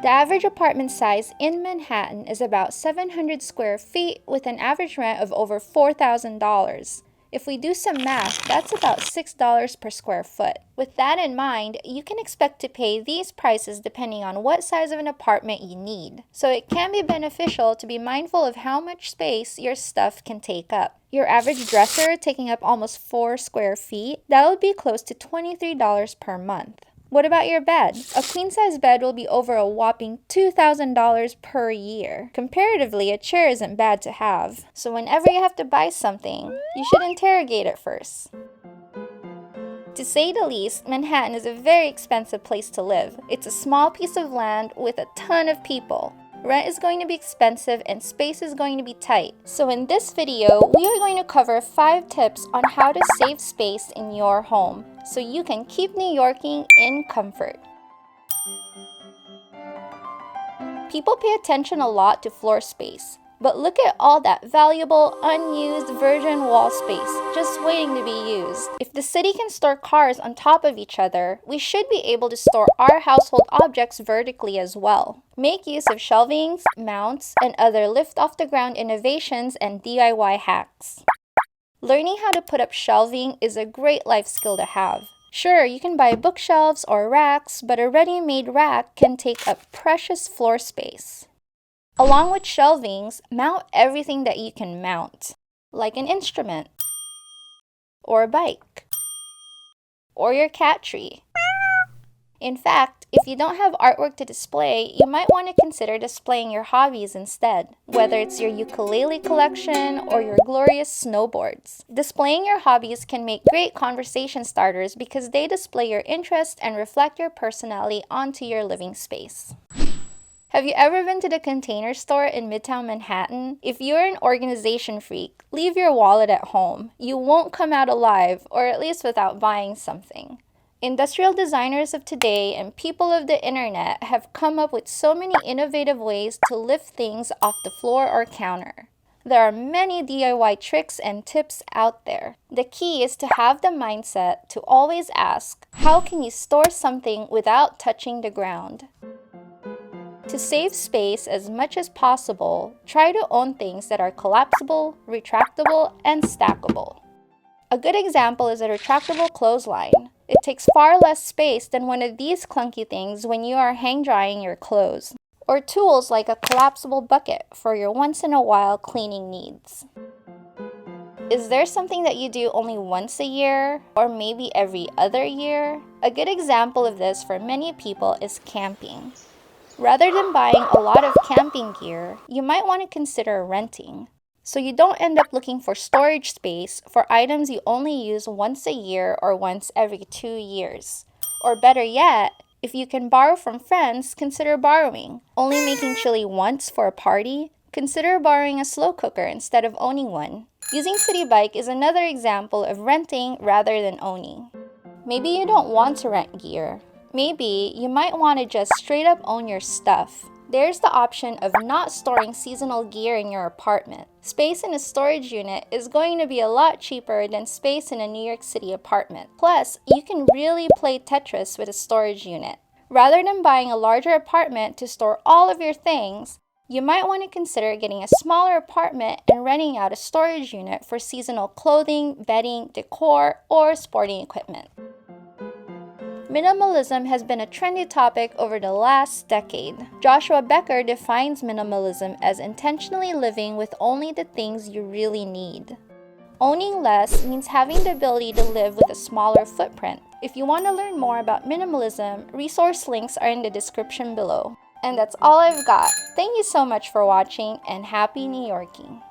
The average apartment size in Manhattan is about 700 square feet with an average rent of over $4,000. If we do some math, that's about $6 per square foot. With that in mind, you can expect to pay these prices depending on what size of an apartment you need. So it can be beneficial to be mindful of how much space your stuff can take up. Your average dresser taking up almost 4 square feet, that would be close to $23 per month. What about your bed? A queen-size bed will be over a whopping $2,000 per year. Comparatively, a chair isn't bad to have. So whenever you have to buy something, you should interrogate it first. To say the least, Manhattan is a very expensive place to live. It's a small piece of land with a ton of people. Rent is going to be expensive and space is going to be tight. So in this video, we are going to cover 5 tips on how to save space in your home so you can keep New Yorking in comfort. People pay attention a lot to floor space, but look at all that valuable, unused virgin wall space just waiting to be used. If the city can store cars on top of each other, we should be able to store our household objects vertically as well. Make use of shelvings, mounts, and other lift-off-the-ground innovations and DIY hacks. Learning how to put up shelving is a great life skill to have. Sure, you can buy bookshelves or racks, but a ready-made rack can take up precious floor space. Along with shelvings, mount everything that you can mount, like an instrument, or a bike, or your cat tree. In fact, if you don't have artwork to display, you might want to consider displaying your hobbies instead, whether it's your ukulele collection or your glorious snowboards. Displaying your hobbies can make great conversation starters because they display your interest and reflect your personality onto your living space. Have you ever been to the Container Store in Midtown Manhattan? If you're an organization freak, leave your wallet at home. You won't come out alive, or at least without buying something. Industrial designers of today and people of the internet have come up with so many innovative ways to lift things off the floor or counter. There are many DIY tricks and tips out there. The key is to have the mindset to always ask, how can you store something without touching the ground? To save space as much as possible, try to own things that are collapsible, retractable, and stackable. A good example is a retractable clothesline. It takes far less space than one of these clunky things when you are hang drying your clothes. Or tools like a collapsible bucket for your once-in-a-while cleaning needs. Is there something that you do only once a year, or maybe every other year? A good example of this for many people is camping. Rather than buying a lot of camping gear, you might want to consider renting, so you don't end up looking for storage space for items you only use once a year or once every 2 years. Or better yet, if you can borrow from friends, consider borrowing. Only making chili once for a party? Consider borrowing a slow cooker instead of owning one. Using City Bike is another example of renting rather than owning. Maybe you don't want to rent gear. Maybe you might want to just straight up own your stuff. There's the option of not storing seasonal gear in your apartment. Space in a storage unit is going to be a lot cheaper than space in a New York City apartment. Plus, you can really play Tetris with a storage unit. Rather than buying a larger apartment to store all of your things, you might want to consider getting a smaller apartment and renting out a storage unit for seasonal clothing, bedding, decor, or sporting equipment. Minimalism has been a trendy topic over the last decade. Joshua Becker defines minimalism as intentionally living with only the things you really need. Owning less means having the ability to live with a smaller footprint. If you want to learn more about minimalism, resource links are in the description below. And that's all I've got. Thank you so much for watching, and happy New Yorking.